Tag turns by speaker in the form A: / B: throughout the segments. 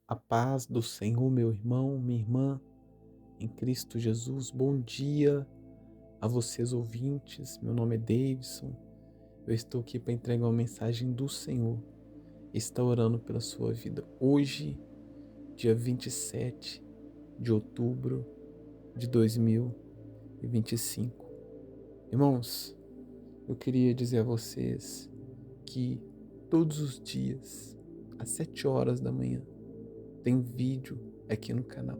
A: A paz do Senhor, meu irmão, minha irmã, em Cristo Jesus. Bom dia a vocês, ouvintes. Meu nome é Davidson. Eu estou aqui para entregar uma mensagem do Senhor. Está orando pela sua vida. Hoje, dia 27 de outubro de 2025. Irmãos, eu queria dizer a vocês que todos os dias, às 7 horas da manhã, tem vídeo aqui no canal.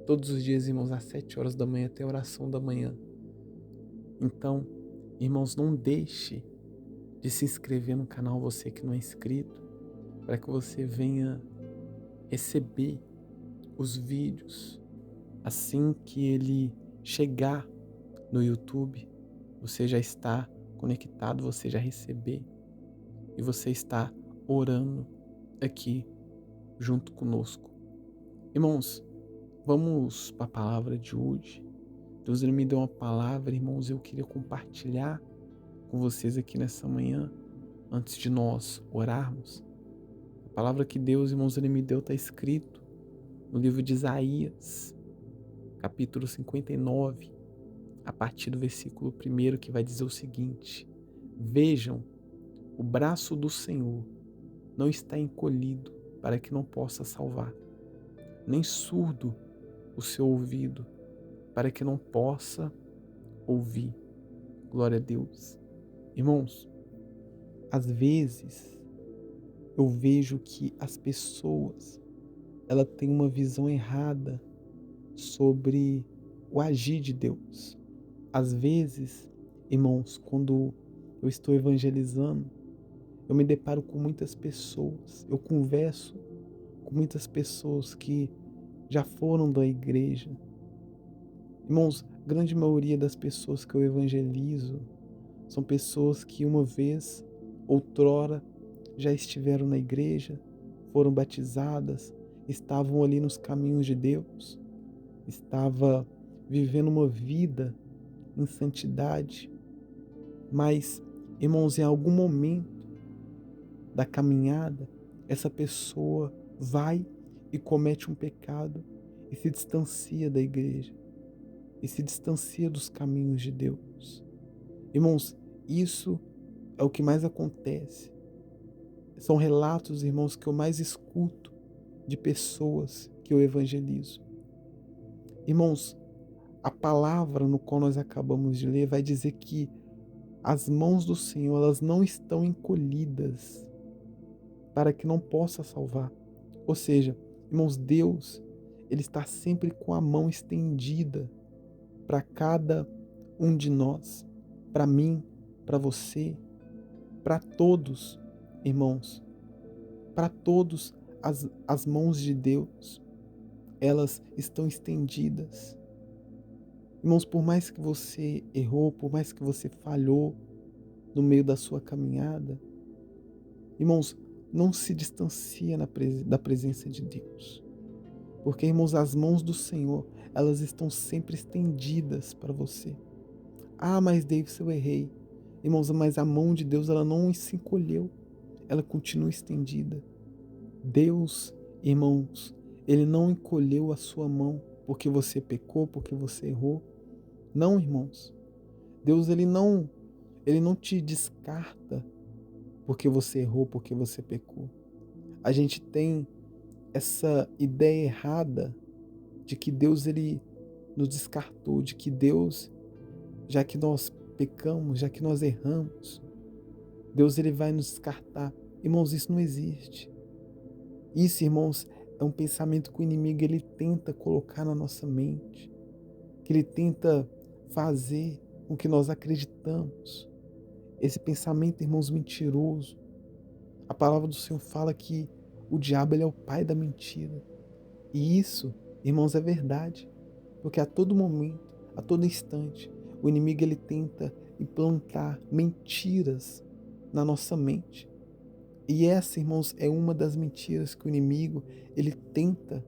A: Todos os dias, irmãos, às 7 horas da manhã tem oração da manhã. Então, irmãos, não deixe de se inscrever no canal, você que não é inscrito, para que você venha receber os vídeos assim que ele chegar no YouTube. Você já está conectado, você já receber e você está orando aqui junto conosco. Irmãos, vamos para a palavra de hoje. Deus ele me deu uma palavra, irmãos, eu queria compartilhar com vocês aqui nessa manhã, antes de nós orarmos. A palavra que Deus, irmãos, ele me deu está escrito no livro de Isaías, capítulo 59, a partir do versículo 1, que vai dizer o seguinte: Vejam, o braço do Senhor não está encolhido para que não possa salvar, nem surdo o seu ouvido para que não possa ouvir. Glória a Deus. Irmãos, às vezes eu vejo que as pessoas ela têm uma visão errada sobre o agir de Deus. Às vezes, irmãos, quando eu estou evangelizando, eu me deparo com muitas pessoas, eu converso com muitas pessoas que já foram da igreja. Irmãos, grande maioria das pessoas que eu evangelizo são pessoas que uma vez, outrora, já estiveram na igreja, foram batizadas, estavam ali nos caminhos de Deus, estava vivendo uma vida em santidade, mas, irmãos, em algum momento da caminhada, essa pessoa vai e comete um pecado e se distancia da igreja, e se distancia dos caminhos de Deus. Irmãos, isso é o que mais acontece. São relatos, irmãos, que eu mais escuto de pessoas que eu evangelizo. Irmãos, a palavra no qual nós acabamos de ler vai dizer que as mãos do Senhor, elas não estão encolhidas para que não possa salvar. Ou seja, irmãos, Deus, ele está sempre com a mão estendida para cada um de nós, para mim, para você, para todos, irmãos, para todos as mãos de Deus, elas estão estendidas. Irmãos, por mais que você errou, por mais que você falhou no meio da sua caminhada, irmãos, não se distancia da presença de Deus. Porque, irmãos, as mãos do Senhor, elas estão sempre estendidas para você. Ah, mas David, eu errei. Irmãos, mas a mão de Deus, ela não se encolheu. Ela continua estendida. Deus, irmãos, ele não encolheu a sua mão porque você pecou, porque você errou. Não, irmãos. Deus, ele não te descarta porque você errou, porque você pecou. A gente tem essa ideia errada de que Deus, ele nos descartou, de que Deus, já que nós pecamos, já que nós erramos, Deus, ele vai nos descartar. Irmãos, isso não existe. Isso, irmãos, é um pensamento que o inimigo, ele tenta colocar na nossa mente, que ele tenta fazer com que nós acreditamos. Esse pensamento, irmãos, mentiroso. A palavra do Senhor fala que o diabo, ele é o pai da mentira. E isso, irmãos, é verdade. Porque a todo momento, a todo instante, o inimigo, ele tenta implantar mentiras na nossa mente. E essa, irmãos, é uma das mentiras que o inimigo, ele tenta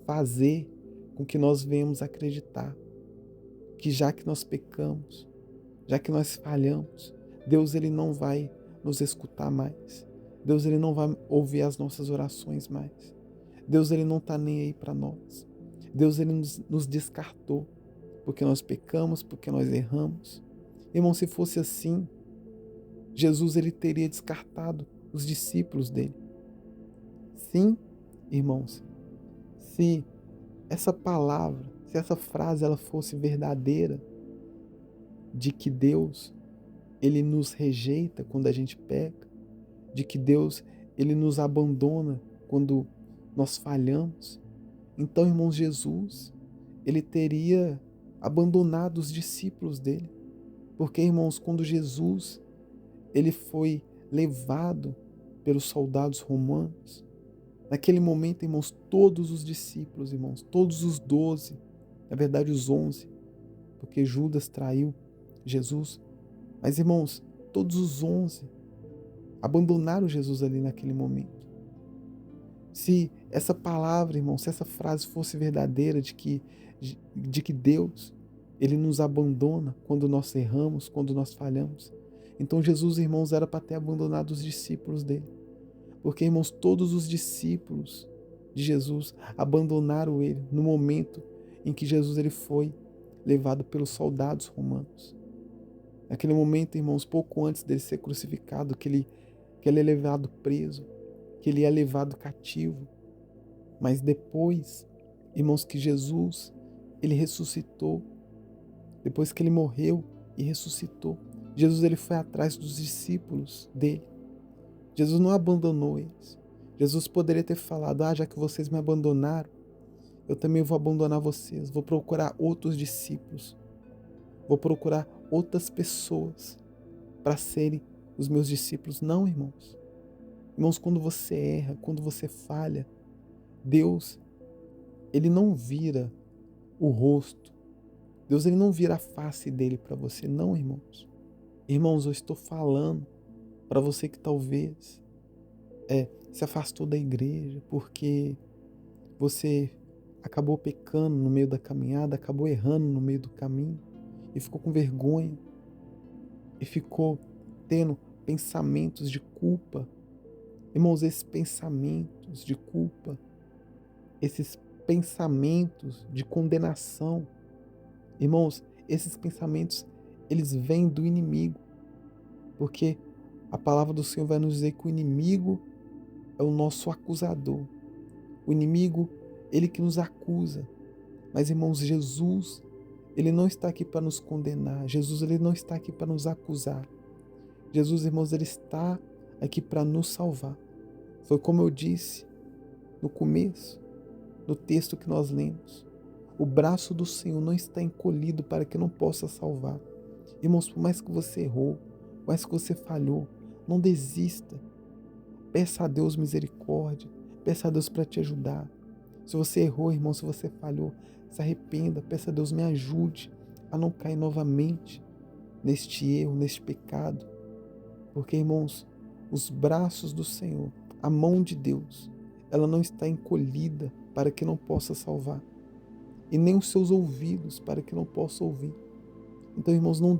A: fazer com que nós venhamos acreditar. Que já que nós pecamos, já que nós falhamos, Deus, ele não vai nos escutar mais. Deus, ele não vai ouvir as nossas orações mais. Deus, ele não está nem aí para nós. Deus, ele nos descartou, porque nós pecamos, porque nós erramos. Irmão, se fosse assim, Jesus, ele teria descartado os discípulos dele. Sim, irmãos, se essa palavra, se essa frase ela fosse verdadeira, de que Deus, ele nos rejeita quando a gente peca, de que Deus, ele nos abandona quando nós falhamos, então, irmãos, Jesus, ele teria abandonado os discípulos dele. Porque, irmãos, quando Jesus, ele foi levado pelos soldados romanos, naquele momento, irmãos, todos os discípulos, irmãos, todos os 12, na verdade os 11, porque Judas traiu Jesus, mas, irmãos, todos os 11 abandonaram Jesus ali naquele momento. Se essa palavra, irmão, se essa frase fosse verdadeira de que Deus, ele nos abandona quando nós erramos, quando nós falhamos, então Jesus, irmãos, era para ter abandonado os discípulos dele. Porque, irmãos, todos os discípulos de Jesus abandonaram ele no momento em que Jesus ele foi levado pelos soldados romanos. Naquele momento, irmãos, pouco antes dele ser crucificado, que ele é levado preso, que ele é levado cativo. Mas depois, irmãos, que Jesus, ele ressuscitou, depois que ele morreu e ressuscitou, Jesus ele foi atrás dos discípulos dele. Jesus não abandonou eles. Jesus poderia ter falado, já que vocês me abandonaram, eu também vou abandonar vocês, vou procurar outros discípulos, vou procurar outras pessoas para serem os meus discípulos. Não, irmãos. Irmãos, quando você erra, quando você falha, Deus, ele não vira o rosto. Deus, ele não vira a face dele para você. Não, irmãos. Irmãos, eu estou falando para você que talvez se afastou da igreja porque você acabou pecando no meio da caminhada, acabou errando no meio do caminho e ficou com vergonha e ficou tendo pensamentos de culpa. Irmãos, esses pensamentos de culpa, esses pensamentos de condenação, irmãos, esses pensamentos, eles vêm do inimigo, porque a palavra do Senhor vai nos dizer que o inimigo é o nosso acusador. O inimigo, ele que nos acusa. Mas, irmãos, Jesus, ele não está aqui para nos condenar. Jesus, ele não está aqui para nos acusar. Jesus, irmãos, ele está aqui para nos salvar. Foi como eu disse no começo, no texto que nós lemos. O braço do Senhor não está encolhido para que não possa salvar. Irmãos, por mais que você errou, por mais que você falhou, não desista. Peça a Deus misericórdia. Peça a Deus para te ajudar. Se você errou, irmão, se você falhou, se arrependa. Peça a Deus, me ajude a não cair novamente neste erro, neste pecado. Porque, irmãos, os braços do Senhor, a mão de Deus, ela não está encolhida para que não possa salvar. E nem os seus ouvidos para que não possa ouvir. Então, irmãos, não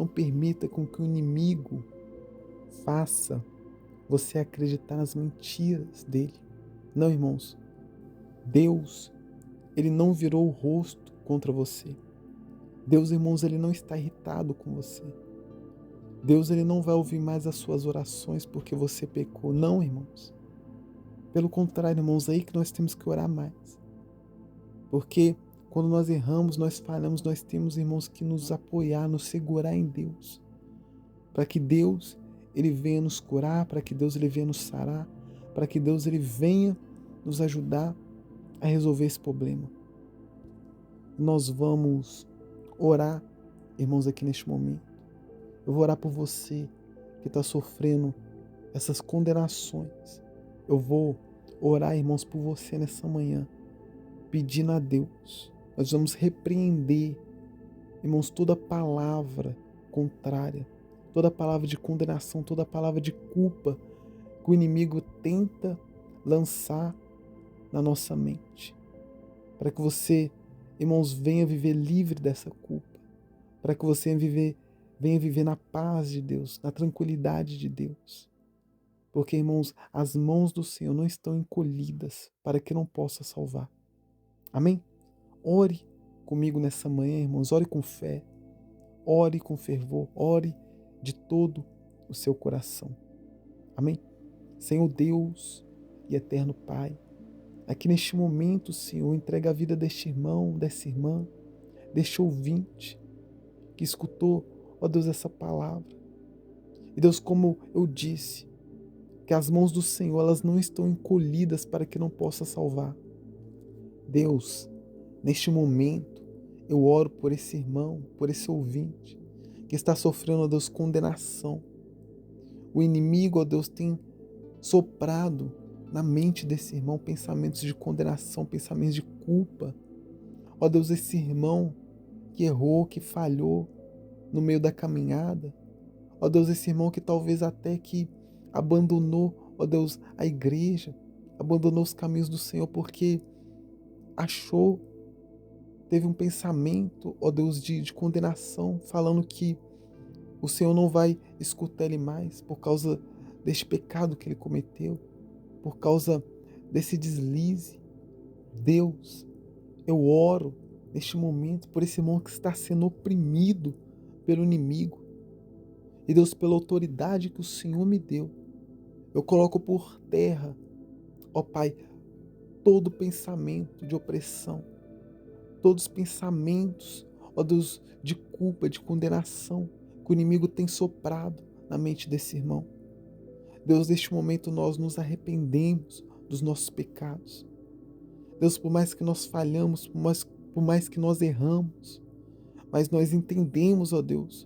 A: permita com que o inimigo faça você acreditar nas mentiras dele. Não, irmãos. Deus, ele não virou o rosto contra você. Deus, irmãos, ele não está irritado com você. Deus, ele não vai ouvir mais as suas orações porque você pecou. Não, irmãos. Pelo contrário, irmãos, é aí que nós temos que orar mais. Porque quando nós erramos, nós falhamos, nós temos, irmãos, que nos apoiar, nos segurar em Deus. Para que Deus, ele venha nos curar, para que Deus, ele venha nos sarar, para que Deus, ele venha nos ajudar a resolver esse problema. Nós vamos orar, irmãos, aqui neste momento. Eu vou orar por você que está sofrendo essas condenações. Eu vou orar, irmãos, por você nessa manhã, pedindo a Deus. Nós vamos repreender, irmãos, toda palavra contrária, toda palavra de condenação, toda palavra de culpa que o inimigo tenta lançar na nossa mente. Para que você, irmãos, venha viver livre dessa culpa. Para que você venha viver na paz de Deus, na tranquilidade de Deus. Porque, irmãos, as mãos do Senhor não estão encolhidas para que não possa salvar. Amém? Ore comigo nessa manhã, irmãos. Ore com fé. Ore com fervor. Ore de todo o seu coração. Amém? Senhor Deus e eterno Pai, aqui neste momento, Senhor, entrega a vida deste irmão, dessa irmã, deste ouvinte que escutou, ó Deus, essa palavra. E Deus, como eu disse, que as mãos do Senhor, elas não estão encolhidas para que não possa salvar. Deus, neste momento, eu oro por esse irmão, por esse ouvinte, que está sofrendo, ó Deus, condenação. O inimigo, ó Deus, tem soprado na mente desse irmão pensamentos de condenação, pensamentos de culpa. Ó Deus, esse irmão que errou, que falhou no meio da caminhada. Ó Deus, esse irmão que talvez até que abandonou, ó Deus, a igreja, abandonou os caminhos do Senhor porque achou, teve um pensamento, ó Deus, de condenação, falando que o Senhor não vai escutar ele mais por causa deste pecado que ele cometeu, por causa desse deslize. Deus, eu oro neste momento por esse irmão que está sendo oprimido pelo inimigo. E Deus, pela autoridade que o Senhor me deu, eu coloco por terra, ó Pai, todo pensamento de opressão, todos os pensamentos, ó Deus, de culpa, de condenação, que o inimigo tem soprado na mente desse irmão. Deus, neste momento nós nos arrependemos dos nossos pecados. Deus, por mais que nós falhamos, por mais que nós erramos, mas nós entendemos, ó Deus,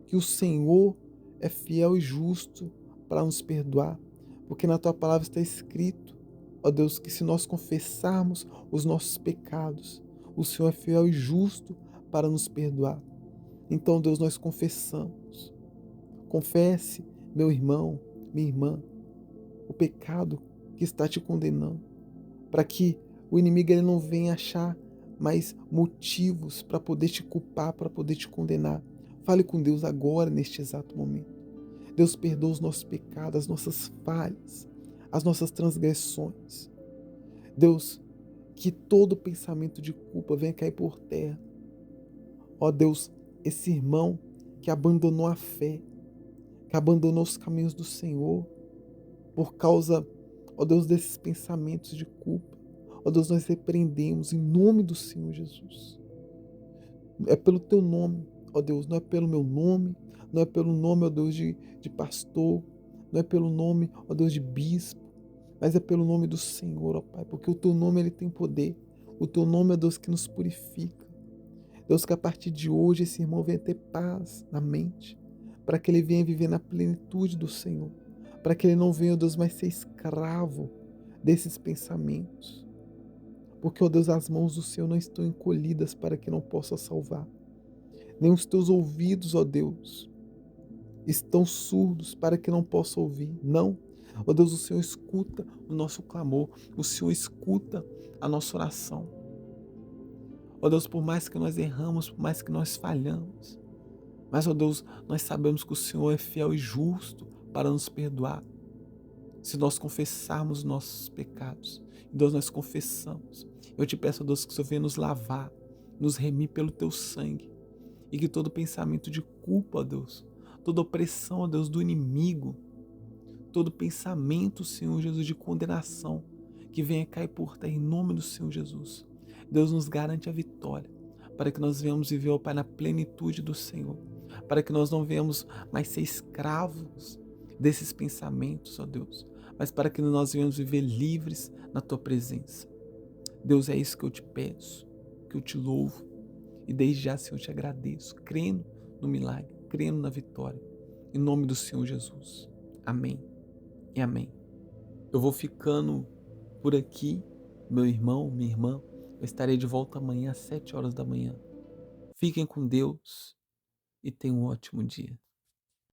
A: que o Senhor é fiel e justo para nos perdoar, porque na tua palavra está escrito, ó Deus, que se nós confessarmos os nossos pecados, o Senhor é fiel e justo para nos perdoar. Então, Deus, nós confessamos. Confesse, meu irmão, minha irmã, o pecado que está te condenando, para que o inimigo ele não venha achar mais motivos para poder te culpar, para poder te condenar. Fale com Deus agora, neste exato momento. Deus, perdoa os nossos pecados, as nossas falhas, as nossas transgressões. Deus, que todo pensamento de culpa venha cair por terra. Ó Deus, esse irmão que abandonou a fé, que abandonou os caminhos do Senhor, por causa, ó Deus, desses pensamentos de culpa. Ó Deus, nós repreendemos em nome do Senhor Jesus. É pelo teu nome, ó Deus, não é pelo meu nome, não é pelo nome, ó Deus, de pastor, não é pelo nome, ó Deus, de bispo, mas é pelo nome do Senhor, ó Pai, porque o teu nome ele tem poder. O teu nome é Deus que nos purifica. Deus, que a partir de hoje esse irmão venha ter paz na mente, para que ele venha viver na plenitude do Senhor, para que ele não venha, ó Deus, mais ser escravo desses pensamentos. Porque, ó Deus, as mãos do Senhor não estão encolhidas para que não possa salvar. Nem os teus ouvidos, ó Deus, estão surdos para que não possa ouvir. Não. Ó Deus, o Senhor escuta o nosso clamor. O Senhor escuta a nossa oração. Ó Deus, por mais que nós erramos, por mais que nós falhamos, mas, ó Deus, nós sabemos que o Senhor é fiel e justo para nos perdoar. Se nós confessarmos os nossos pecados, Deus, nós confessamos. Eu te peço, ó Deus, que o Senhor venha nos lavar, nos remir pelo teu sangue. E que todo pensamento de culpa, ó Deus, toda opressão, ó Deus, do inimigo, todo pensamento, Senhor Jesus, de condenação, que venha cair por terra em nome do Senhor Jesus. Deus nos garante a vitória, para que nós venhamos viver, ó Pai, na plenitude do Senhor, para que nós não venhamos mais ser escravos desses pensamentos, ó Deus, mas para que nós venhamos viver livres na tua presença. Deus, é isso que eu te peço, que eu te louvo, e desde já, Senhor, eu te agradeço, crendo no milagre, crendo na vitória, em nome do Senhor Jesus. Amém e amém. Eu vou ficando por aqui, meu irmão, minha irmã. Eu estarei de volta amanhã às 7 horas da manhã. Fiquem com Deus e tenham um ótimo dia.